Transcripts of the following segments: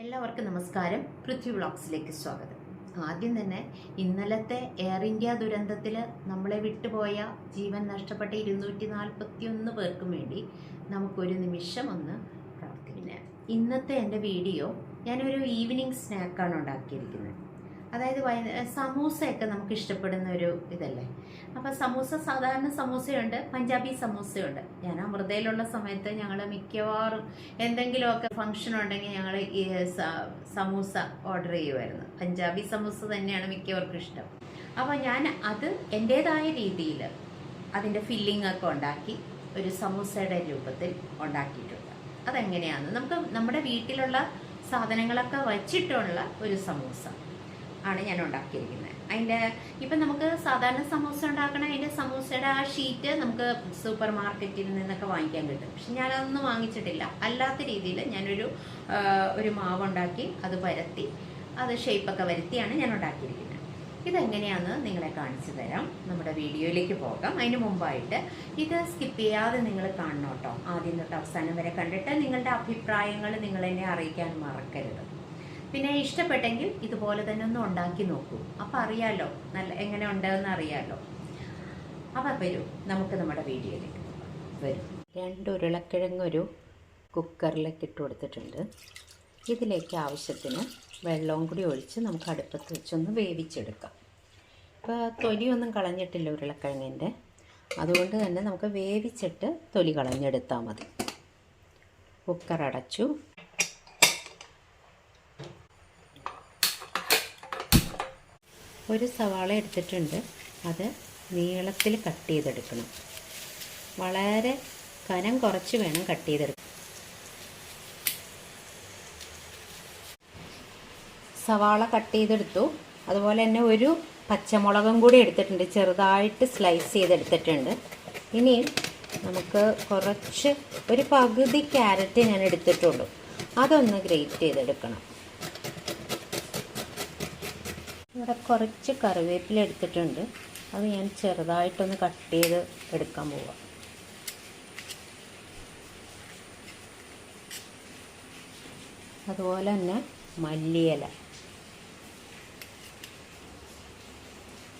എല്ലാവർക്കും നമസ്കാരം. പൃഥ്വി വ്ളോഗ്സിലേക്ക് സ്വാഗതം. ആദ്യം തന്നെ ഇന്നലത്തെ എയർ ഇന്ത്യ ദുരന്തത്തിൽ നമ്മളെ വിട്ടുപോയ ജീവൻ നഷ്ടപ്പെട്ട 241 പേർക്കും വേണ്ടി നമുക്കൊരു നിമിഷം ഒന്ന് പ്രാർത്ഥിക്കാം. ഇന്നത്തെ എൻ്റെ വീഡിയോ ഞാനൊരു ഈവനിങ് സ്നാക്കാണ് ഉണ്ടാക്കിയിരിക്കുന്നത്. അതായത് സമൂസയൊക്കെ നമുക്ക് ഇഷ്ടപ്പെടുന്ന ഒരു ഇതല്ലേ. അപ്പോൾ സമൂസ, സാധാരണ സമൂസയുണ്ട്, പഞ്ചാബി സമൂസയുണ്ട്. ഞാൻ അമൃതയിലുള്ള സമയത്ത് ഞങ്ങൾ മിക്കവാറും എന്തെങ്കിലുമൊക്കെ ഫംഗ്ഷൻ ഉണ്ടെങ്കിൽ ഞങ്ങൾ ഈ സമൂസ ഓർഡർ ചെയ്യുമായിരുന്നു. പഞ്ചാബി സമൂസ തന്നെയാണ് മിക്കവർക്കും ഇഷ്ടം. അപ്പോൾ ഞാൻ അത് എൻ്റേതായ രീതിയിൽ അതിൻ്റെ ഫില്ലിംഗ് ഒക്കെ ഉണ്ടാക്കി ഒരു സമൂസയുടെ രൂപത്തിൽ ഉണ്ടാക്കിയിട്ടുണ്ട്. അതെങ്ങനെയാണ് നമുക്ക് നമ്മുടെ വീട്ടിലുള്ള സാധനങ്ങളൊക്കെ വച്ചിട്ടുള്ള ഒരു സമൂസ ആണ് ഞാൻ ഉണ്ടാക്കിയിരിക്കുന്നത്. അതിൻ്റെ ഇപ്പം നമുക്ക് സാധാരണ സമൂസ ഉണ്ടാക്കണ അതിൻ്റെ സമൂസയുടെ ആ ഷീറ്റ് നമുക്ക് സൂപ്പർ മാർക്കറ്റിൽ നിന്നൊക്കെ വാങ്ങിക്കാൻ കിട്ടും. പക്ഷെ ഞാനതൊന്നും വാങ്ങിച്ചിട്ടില്ല. അല്ലാത്ത രീതിയിൽ ഞാനൊരു മാവുണ്ടാക്കി അത് പരത്തി അത് ഷേപ്പൊക്കെ വരുത്തിയാണ് ഞാൻ ഉണ്ടാക്കിയിരിക്കുന്നത്. ഇതെങ്ങനെയാണെന്ന് നിങ്ങളെ കാണിച്ചു തരാം. നമ്മുടെ വീഡിയോയിലേക്ക് പോകാം. അതിന് മുമ്പായിട്ട് ഇത് സ്കിപ്പ് ചെയ്യാതെ നിങ്ങൾ കാണണം കേട്ടോ. ആദ്യം തൊട്ട് അവസാനം വരെ കണ്ടിട്ട് നിങ്ങളുടെ അഭിപ്രായങ്ങൾ നിങ്ങളെന്നെ അറിയിക്കാൻ മറക്കരുത്. പിന്നെ ഇഷ്ടപ്പെട്ടെങ്കിൽ ഇതുപോലെ തന്നെ ഒന്ന് ഉണ്ടാക്കി നോക്കൂ. അപ്പം അറിയാമല്ലോ എങ്ങനെ ഉണ്ടെന്ന് അറിയാമല്ലോ. അപ്പം വരൂ, നമുക്ക് നമ്മുടെ വീഡിയോയിലേക്ക് വരും. 2 ഉരുളക്കിഴങ്ങ് ഒരു കുക്കറിലേക്ക് ഇട്ട് കൊടുത്തിട്ടുണ്ട്. ഇതിലേക്ക് ആവശ്യത്തിന് വെള്ളവും കൂടി ഒഴിച്ച് നമുക്ക് അടുപ്പത്ത് വെച്ചൊന്ന് വേവിച്ചെടുക്കാം. ഇപ്പോൾ തൊലിയൊന്നും കളഞ്ഞിട്ടില്ല ഉരുളക്കിഴങ്ങിൻ്റെ, അതുകൊണ്ട് തന്നെ നമുക്ക് വേവിച്ചിട്ട് തൊലി കളഞ്ഞെടുത്താൽ മതി. കുക്കർ അടച്ചു. ഒരു സവാള എടുത്തിട്ടുണ്ട്. അത് നീളത്തിൽ കട്ട് ചെയ്തെടുക്കണം. വളരെ കനം കുറച്ച് വേണം കട്ട് ചെയ്തെടുക്കാൻ. സവാള കട്ട് ചെയ്തെടുത്തു. അതുപോലെ തന്നെ ഒരു പച്ചമുളകും കൂടി എടുത്തിട്ടുണ്ട്, ചെറുതായിട്ട് സ്ലൈസ് ചെയ്തെടുത്തിട്ടുണ്ട്. ഇനി നമുക്ക് കുറച്ച് ഒരു പകുതി ക്യാരറ്റ് ഞാൻ എടുത്തിട്ടുള്ളൂ, അതൊന്ന് ഗ്രേറ്റ് ചെയ്തെടുക്കണം. ഇവിടെ കുറച്ച് കറിവേപ്പില എടുത്തിട്ടുണ്ട്, അത് ഞാൻ ചെറുതായിട്ടൊന്ന് കട്ട് ചെയ്ത് എടുക്കാൻ പോവാം. അതുപോലെ തന്നെ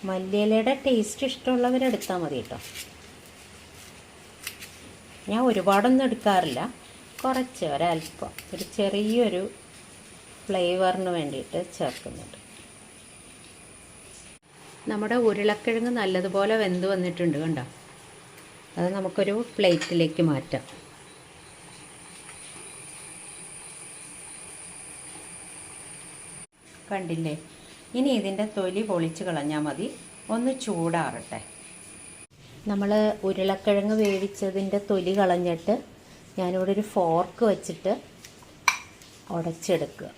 മല്ലിയിലയുടെ ടേസ്റ്റ് ഇഷ്ടമുള്ളവരെടുത്താൽ മതി കേട്ടോ. ഞാൻ ഒരുപാടൊന്നും എടുക്കാറില്ല, കുറച്ച് ഒരല്പം ഒരു ചെറിയൊരു ഫ്ലേവറിന് വേണ്ടിയിട്ട് ചേർക്കുന്നുണ്ട്. നമ്മുടെ ഉരുളക്കിഴങ്ങ് നല്ലതുപോലെ വെന്ത് വന്നിട്ടുണ്ട് കണ്ടോ. അത് നമുക്കൊരു പ്ലേറ്റിലേക്ക് മാറ്റാം. കണ്ടില്ലേ? ഇനി ഇതിൻ്റെ തൊലി പൊളിച്ച് കളഞ്ഞാൽ മതി, ഒന്ന് ചൂടാറട്ടെ. നമ്മൾ ഉരുളക്കിഴങ്ങ് വേവിച്ചതിൻ്റെ തൊലി കളഞ്ഞിട്ട് ഞാനിവിടെ ഒരു ഫോർക്ക് വെച്ചിട്ട് ഉടച്ചെടുക്കുക.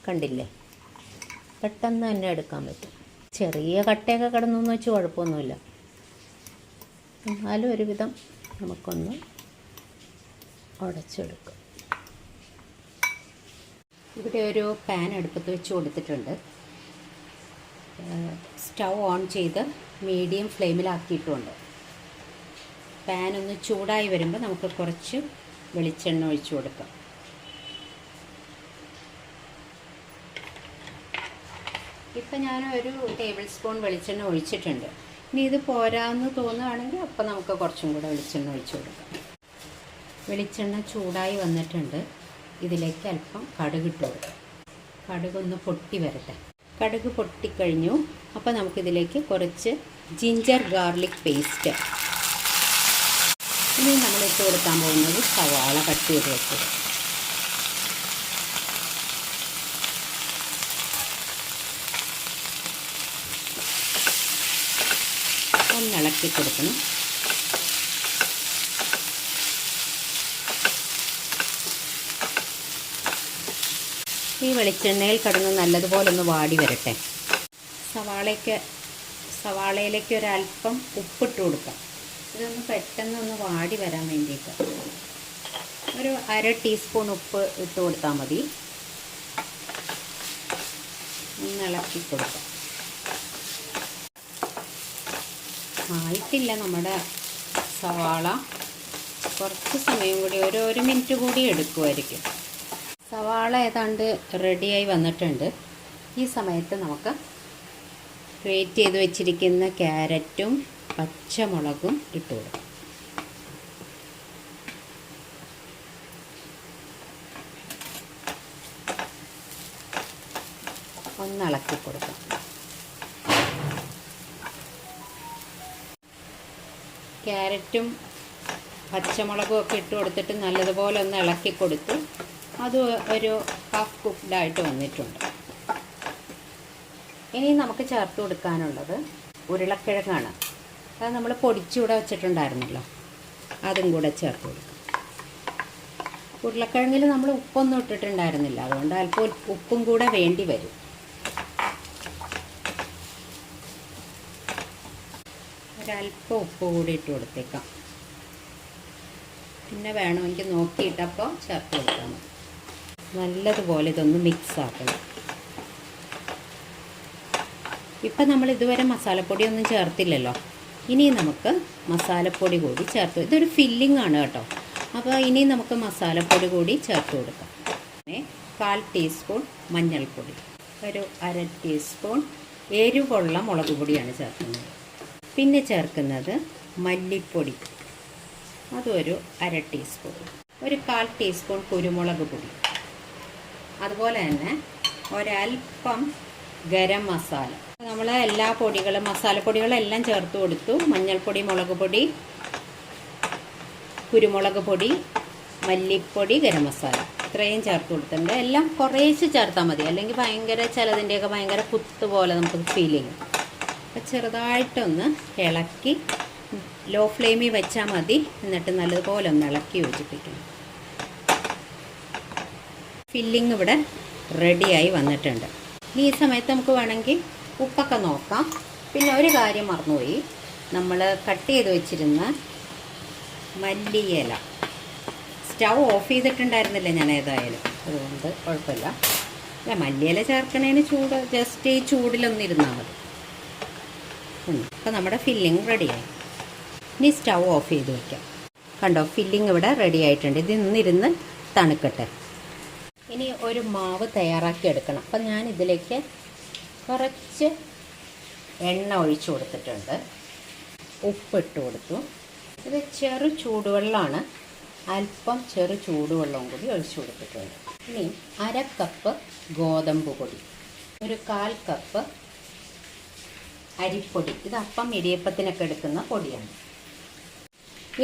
കണ്ടില്ലേ? പെട്ടെന്ന് തന്നെ എടുക്കാൻ പറ്റും. ചെറിയ കട്ടയൊക്കെ കിടന്നെന്ന് വെച്ച് കുഴപ്പമൊന്നുമില്ല, എന്നാലും ഒരുവിധം നമുക്കൊന്ന് ഉടച്ചെടുക്കാം. ഇവിടെ ഒരു പാൻ അടുപ്പത്ത് വെച്ച് കൊടുത്തിട്ടുണ്ട്. സ്റ്റൗ ഓൺ ചെയ്ത് മീഡിയം ഫ്ലെയിമിലാക്കിയിട്ടുമുണ്ട്. പാൻ ഒന്ന് ചൂടായി വരുമ്പോൾ നമുക്ക് കുറച്ച് വെളിച്ചെണ്ണ ഒഴിച്ചു കൊടുക്കാം. ഇപ്പം ഞാൻ ഒരു ടേബിൾ സ്പൂൺ വെളിച്ചെണ്ണ ഒഴിച്ചിട്ടുണ്ട്. ഇനി ഇത് പോരാന്ന് തോന്നുകയാണെങ്കിൽ അപ്പം നമുക്ക് കുറച്ചും കൂടെ വെളിച്ചെണ്ണ ഒഴിച്ചു കൊടുക്കാം. വെളിച്ചെണ്ണ ചൂടായി വന്നിട്ടുണ്ട്. ഇതിലേക്ക് അല്പം കടുക് ഇട്ട് കൊടുക്കാം. കടുകൊന്ന് പൊട്ടി വരട്ടെ. കടുക് പൊട്ടിക്കഴിഞ്ഞു. അപ്പോൾ നമുക്കിതിലേക്ക് കുറച്ച് ജിഞ്ചർ ഗാർലിക് പേസ്റ്റ്. ഇനി നമ്മളിട്ട് കൊടുക്കാൻ പോകുന്നത് സവാള കട്ട് ചെയ്ത് വെച്ചത്. ഇളക്കി കൊടുക്കണം. ഈ വെളിച്ചെണ്ണയിൽ കിടന്ന് നല്ലതുപോലെ ഒന്ന് വാടി വരട്ടെ. സവാളയിലേക്ക് ഒരല്പം ഉപ്പിട്ട് കൊടുക്കാം. ഇതൊന്ന് പെട്ടെന്നൊന്ന് വാടി വരാൻ വേണ്ടിയിട്ട് ഒരു 1/2 ടീസ്പൂൺ ഉപ്പ് ഇട്ട് കൊടുത്താൽ മതി. ഒന്ന് ഇളക്കി കൊടുക്കാം. ആയിട്ടില്ല നമ്മുടെ സവാള, കുറച്ച് സമയം കൂടി, ഒരു മിനിറ്റ് കൂടി എടുക്കുമായിരിക്കും. സവാള ഏതാണ്ട് റെഡിയായി വന്നിട്ടുണ്ട്. ഈ സമയത്ത് നമുക്ക് ഗ്രേറ്റ് ചെയ്ത് വെച്ചിരിക്കുന്ന ക്യാരറ്റും പച്ചമുളകും ഇട്ട് കൊടുക്കാം. ഒന്ന് ഇളക്കി കൊടുക്കാം. ക്യാരറ്റും പച്ചമുളകും ഒക്കെ ഇട്ട് കൊടുത്തിട്ട് നല്ലതുപോലെ ഒന്ന് ഇളക്കി കൊടുത്തു. അത് ഒരു ഹാഫ് കുക്ക്ഡായിട്ട് വന്നിട്ടുണ്ട്. ഇനി നമുക്ക് ചേർത്ത് കൊടുക്കാനുള്ളത് ഉരുളക്കിഴങ്ങാണ്. അത് നമ്മൾ പൊടിച്ചുകൂടെ വെച്ചിട്ടുണ്ടായിരുന്നല്ലോ, അതും കൂടെ ചേർത്ത് കൊടുക്കാം. ഉരുളക്കിഴങ്ങിൽ നമ്മൾ ഉപ്പൊന്നും ഇട്ടിട്ടുണ്ടായിരുന്നില്ല, അതുകൊണ്ട് അല്പം ഉപ്പും കൂടെ വേണ്ടി വരും. ഒരല്പം ഉപ്പ് കൂടി ഇട്ട് കൊടുത്തേക്കാം. പിന്നെ വേണമെങ്കിൽ നോക്കിയിട്ടപ്പോൾ ചേർത്ത് കൊടുക്കാം. നല്ലതുപോലെ ഇതൊന്ന് മിക്സ് ആക്കണം. ഇപ്പം നമ്മൾ ഇതുവരെ മസാലപ്പൊടിയൊന്നും ചേർത്തില്ലല്ലോ. ഇനി നമുക്ക് മസാലപ്പൊടി കൂടി ചേർത്ത്, ഇതൊരു ഫില്ലിംഗ് ആണ് കേട്ടോ. അപ്പോൾ ഇനി നമുക്ക് മസാലപ്പൊടി കൂടി ചേർത്ത് കൊടുക്കാം. 1/4 ടീസ്പൂൺ മഞ്ഞൾപ്പൊടി, ഒരു 1/2 ടീസ്പൂൺ എരിവുള്ള മുളക് പൊടിയാണ് ചേർക്കുന്നത്. പിന്നെ ചേർക്കുന്നത് മല്ലിപ്പൊടി, അതൊരു 1/2 ടീസ്പൂൺ, ഒരു 1/4 ടീസ്പൂൺ കുരുമുളക് പൊടി, അതുപോലെ തന്നെ ഒരൽപ്പം ഗരം മസാല. നമ്മൾ എല്ലാ പൊടികളും മസാലപ്പൊടികളെല്ലാം ചേർത്ത് കൊടുത്തു. മഞ്ഞൾപ്പൊടി, മുളക് പൊടി, കുരുമുളക് പൊടി, മല്ലിപ്പൊടി, ഗരം മസാല, ഇത്രയും ചേർത്ത് കൊടുത്തിട്ടുണ്ട്. എല്ലാം കുറേശ്ശെ ചേർത്താൽ മതി, അല്ലെങ്കിൽ ഭയങ്കര ചിലതിൻ്റെയൊക്കെ ഭയങ്കര കുത്ത് പോലെ നമുക്ക് ഫീൽ ചെയ്യും. അപ്പം ചെറുതായിട്ടൊന്ന് ഇളക്കി ലോ ഫ്ലെയിമിൽ വെച്ചാൽ മതി. എന്നിട്ട് നല്ലതുപോലെ ഒന്ന് ഇളക്കി യോജിപ്പിക്കണം. ഫില്ലിങ് ഇവിടെ റെഡിയായി വന്നിട്ടുണ്ട്. ഈ സമയത്ത് നമുക്ക് വേണമെങ്കിൽ ഉപ്പൊക്കെ നോക്കാം. പിന്നെ ഒരു കാര്യം മറന്നുപോയി, നമ്മൾ കട്ട് ചെയ്ത് വെച്ചിരുന്ന മല്ലിയില സ്റ്റൗ ഓഫ് ചെയ്തിട്ടുണ്ടായിരുന്നില്ല ഞാൻ ഏതായാലും, അതുകൊണ്ട് കുഴപ്പമില്ല. അല്ല, മല്ലിയില ചേർക്കണതിന് ചൂട് ജസ്റ്റ് ഈ ചൂടിലൊന്നിരുന്നാൽ മതി. അപ്പോൾ നമ്മുടെ ഫില്ലിങ് റെഡിയായി. ഇനി സ്റ്റൗ ഓഫ് ചെയ്ത് വയ്ക്കാം. കണ്ടോ, ഫില്ലിങ് ഇവിടെ റെഡി ആയിട്ടുണ്ട്. ഇത് ഇന്നിരുന്ന് തണുക്കട്ടെ. ഇനി ഒരു മാവ് തയ്യാറാക്കി എടുക്കണം. അപ്പം ഞാൻ ഇതിലേക്ക് കുറച്ച് എണ്ണ ഒഴിച്ചു കൊടുത്തിട്ടുണ്ട്, ഉപ്പിട്ട് കൊടുത്തു. ഇത് ചെറു ചൂടുവെള്ളമാണ്, അല്പം ചെറു ചൂടുവെള്ളവും കൂടി ഒഴിച്ചു കൊടുത്തിട്ടുണ്ട്. ഇനി 1/2 കപ്പ് ഗോതമ്പ് പൊടി, ഒരു 1/4 കപ്പ് അരിപ്പൊടി, ഇത് അപ്പം ഇടിയപ്പത്തിനൊക്കെ എടുക്കുന്ന പൊടിയാണ്.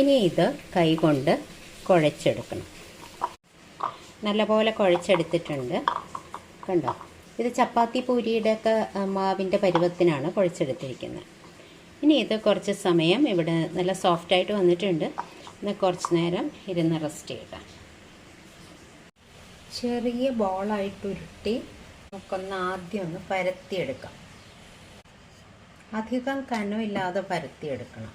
ഇനി ഇത് കൈകൊണ്ട് കുഴച്ചെടുക്കണം. നല്ലപോലെ കുഴച്ചെടുത്തിട്ടുണ്ട്. കണ്ടോ, ഇത് ചപ്പാത്തി പൂരിയുടെയൊക്കെ മാവിൻ്റെ പരുവത്തിനാണ് കുഴച്ചെടുത്തിരിക്കുന്നത്. ഇനി ഇത് കുറച്ച് സമയം ഇവിടെ നല്ല സോഫ്റ്റായിട്ട് വന്നിട്ടുണ്ട്. ഇന്ന് കുറച്ച് നേരം ഇരുന്ന് റെസ്റ്റ് ചെയ്യട്ടെ. ചെറിയ ബോളായിട്ട് ഉരുട്ടി നമുക്കൊന്ന് ആദ്യം ഒന്ന് പരത്തിയെടുക്കാം. അധികം കനമില്ലാതെ പരത്തിയെടുക്കണം.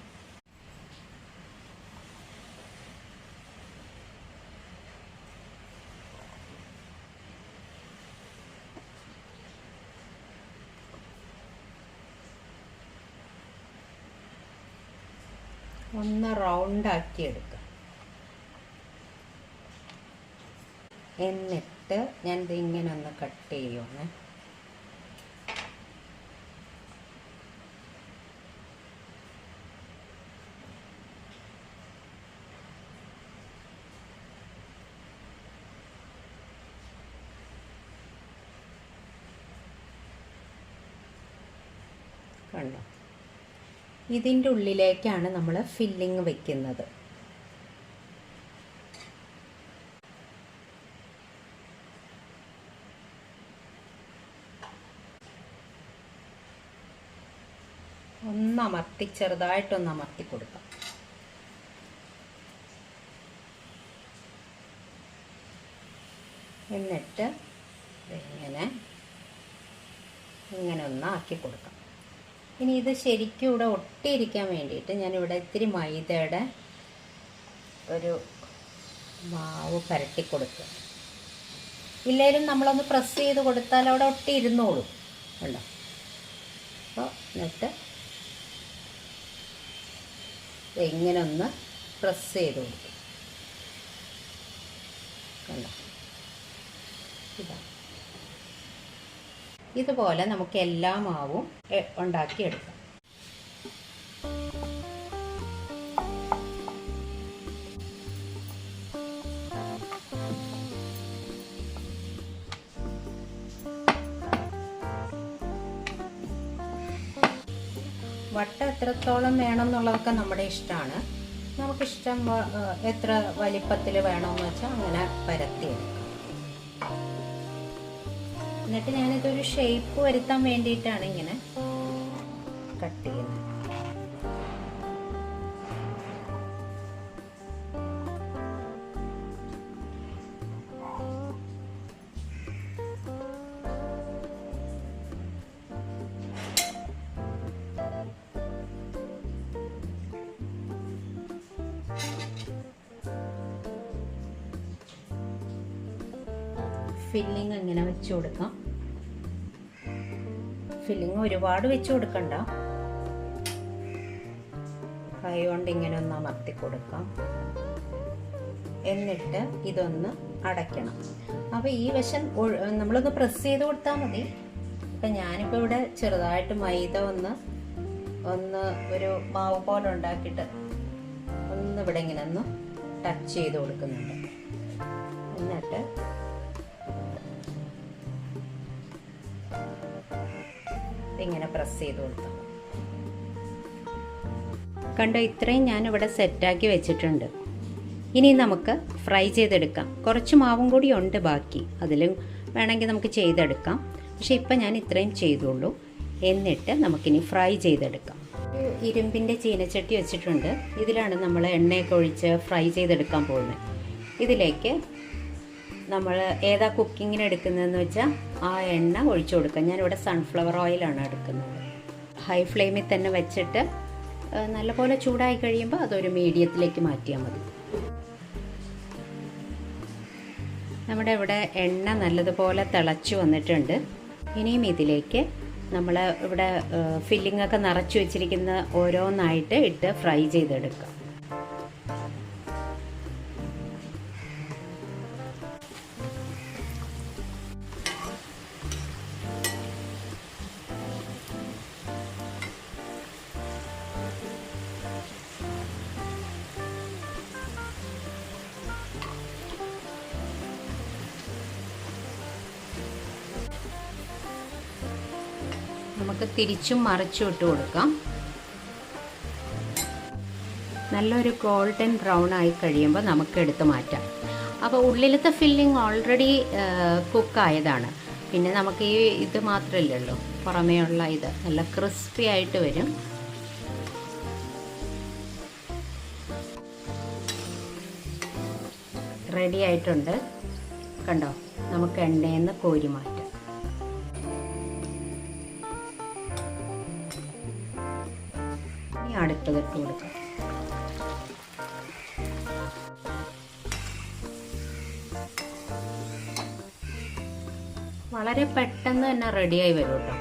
ഒന്ന് റൗണ്ടാക്കി എടുക്കാം. എന്നിട്ട് ഞാൻ ഇതിങ്ങനെ ഒന്ന് കട്ട് ചെയ്യുമേ. കണ്ടോ, ഇതിൻ്റെ ഉള്ളിലേക്കാണ് നമ്മൾ ഫില്ലിങ് വെക്കുന്നത്. ഒന്നമർത്തി, ചെറുതായിട്ടൊന്ന് അമർത്തി കൊടുക്കാം. എന്നിട്ട് ഇങ്ങനെ ഒന്ന് ആക്കി കൊടുക്കാം. ഇനി ഇത് ശരിക്കും ഇവിടെ ഒട്ടിയിരിക്കാൻ വേണ്ടിയിട്ട് ഞാനിവിടെ ഇത്തിരി മൈദയുടെ ഒരു മാവ് പരട്ടി കൊടുക്കുക. ഇല്ലെങ്കിലും നമ്മളൊന്ന് പ്രസ് ചെയ്ത് കൊടുത്താൽ അവിടെ ഒട്ടിയിരുന്നോളും. കണ്ടോ, അപ്പോൾ എന്നിട്ട് ഇങ്ങനെ ഒന്ന് പ്രസ് ചെയ്ത് കൊടുക്കും. കണ്ടോ, ഇതാണ്. ഇതുപോലെ നമുക്ക് എല്ലാ മാവും ഉണ്ടാക്കിയെടുക്കാം. വട്ടം എത്രത്തോളം വേണം എന്നുള്ളതൊക്കെ നമ്മുടെ ഇഷ്ടമാണ്. നമുക്കിഷ്ടം എത്ര വലിപ്പത്തിൽ വേണമെന്ന് വെച്ചാൽ അങ്ങനെ പരത്തിയെടുക്കാം. എന്നിട്ട് ഞാനിതൊരു ഷേപ്പ് വരുത്താൻ വേണ്ടിയിട്ടാണ് ഇങ്ങനെ കട്ട് ചെയ്യുന്നത്. ഫില്ലിങ് ഇങ്ങനെ വെച്ച് കൊടുക്കാം. ഫില്ലിങ് ഒരുപാട് വെച്ച് കൊടുക്കണ്ട, കൈ കൊണ്ട് ഇങ്ങനെ ഒന്ന് അമർത്തി കൊടുക്കാം. എന്നിട്ട് ഇതൊന്ന് അടയ്ക്കണം. അപ്പോൾ ഈ വശം നമ്മളൊന്ന് പ്രസ് ചെയ്ത് കൊടുത്താൽ മതി. അപ്പം ഞാനിപ്പോൾ ഇവിടെ ചെറുതായിട്ട് മൈദ ഒന്ന് ഒരു മാവ് പോലെ ഉണ്ടാക്കിയിട്ട് ഒന്ന് ഇവിടെ ഇങ്ങനെ ഒന്ന് ടച്ച് ചെയ്ത് കൊടുക്കുന്നുണ്ട്. എന്നിട്ട് ഇങ്ങനെ പ്രസ് ചെയ്ത് കൊടുക്കാം. കണ്ടോ, ഇത്രയും ഞാനിവിടെ സെറ്റാക്കി വെച്ചിട്ടുണ്ട്. ഇനി നമുക്ക് ഫ്രൈ ചെയ്തെടുക്കാം. കുറച്ച് മാവും കൂടി ഉണ്ട് ബാക്കി, അതിലും വേണമെങ്കിൽ നമുക്ക് ചെയ്തെടുക്കാം. പക്ഷേ ഇപ്പം ഞാൻ ഇത്രയും ചെയ്തുള്ളൂ. എന്നിട്ട് നമുക്കിനി ഫ്രൈ ചെയ്തെടുക്കാം. ഇരുമ്പിൻ്റെ ചീനച്ചട്ടി വെച്ചിട്ടുണ്ട്. ഇതിലാണ് നമ്മൾ എണ്ണയൊക്കെ ഒഴിച്ച് ഫ്രൈ ചെയ്തെടുക്കാൻ പോകുന്നത്. ഇതിലേക്ക് നമ്മൾ ഏതാ കുക്കിങ്ങിന് എടുക്കുന്നതെന്ന് വെച്ചാൽ ആ എണ്ണ ഒഴിച്ചു കൊടുക്കാം. ഞാനിവിടെ സൺഫ്ലവർ ഓയിലാണ് എടുക്കുന്നത്. ഹൈ ഫ്ലെയിമിൽ തന്നെ വെച്ചിട്ട് നല്ലപോലെ ചൂടായി കഴിയുമ്പോൾ അതൊരു മീഡിയത്തിലേക്ക് മാറ്റിയാൽ മതി. നമ്മുടെ ഇവിടെ എണ്ണ നല്ലതുപോലെ തിളച്ചു വന്നിട്ടുണ്ട്. ഇനിയും ഇതിലേക്ക് നമ്മൾ ഇവിടെ ഫില്ലിംഗ് ഒക്കെ നിറച്ച് വെച്ചിരിക്കുന്ന ഓരോന്നായിട്ട് ഇട്ട് ഫ്രൈ ചെയ്തെടുക്കാം. നമുക്ക് തിരിച്ചും മറിച്ചും ഇട്ട് കൊടുക്കാം. നല്ലൊരു ഗോൾഡൻ ബ്രൗൺ ആയി കഴിയുമ്പോൾ നമുക്ക് എടുത്ത് മാറ്റാം. അപ്പോൾ ഉള്ളിലത്തെ ഫില്ലിംഗ് ഓൾറെഡി കുക്കായതാണ്. പിന്നെ നമുക്ക് ഈ ഇത് മാത്രമല്ലല്ലോ, പുറമേയുള്ള ഇത് നല്ല ക്രിസ്പി ആയിട്ട് വരും. റെഡി ആയിട്ടുണ്ട്. കണ്ടോ, നമുക്ക് എണ്ണയിൽ നിന്ന് കോരി മാറ്റാം. അടുത്തത് ഇട്ട് കൊടുക്കാം. വളരെ പെട്ടെന്ന് തന്നെ റെഡിയായി വരും കേട്ടോ.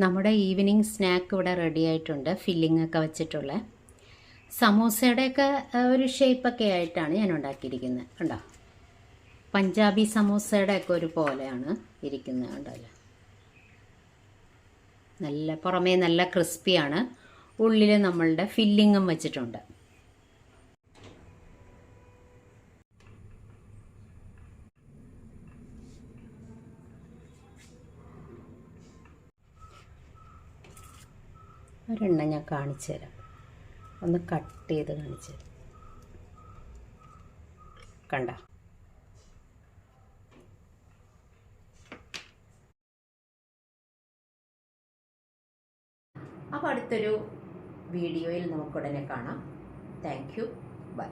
നമ്മുടെ ഈവനിങ് സ്നാക്ക് ഇവിടെ റെഡി ആയിട്ടുണ്ട്. ഫില്ലിംഗ് ഒക്കെ വെച്ചിട്ടുള്ള സമൂസയുടെയൊക്കെ ഒരു ഷേപ്പൊക്കെ ആയിട്ടാണ് ഞാൻ ഉണ്ടാക്കിയിരിക്കുന്നത്. കണ്ടോ, പഞ്ചാബി സമൂസയുടെ ഒക്കെ ഒരു പോലെയാണ് ഇരിക്കുന്നത്. കണ്ടല്ലോ, നല്ല പുറമേ നല്ല ക്രിസ്പിയാണ്. ഉള്ളിൽ നമ്മളുടെ ഫില്ലിങ്ങും വെച്ചിട്ടുണ്ട്. ഒരെണ്ണം ഞാൻ കാണിച്ചു തരാം. ഒന്ന് കട്ട് ചെയ്ത് കാണിച്ചു തരാം. കണ്ട, അപ്പോൾ അടുത്തൊരു വീഡിയോയിൽ നമുക്കുടനെ കാണാം. Thank you. ബൈ.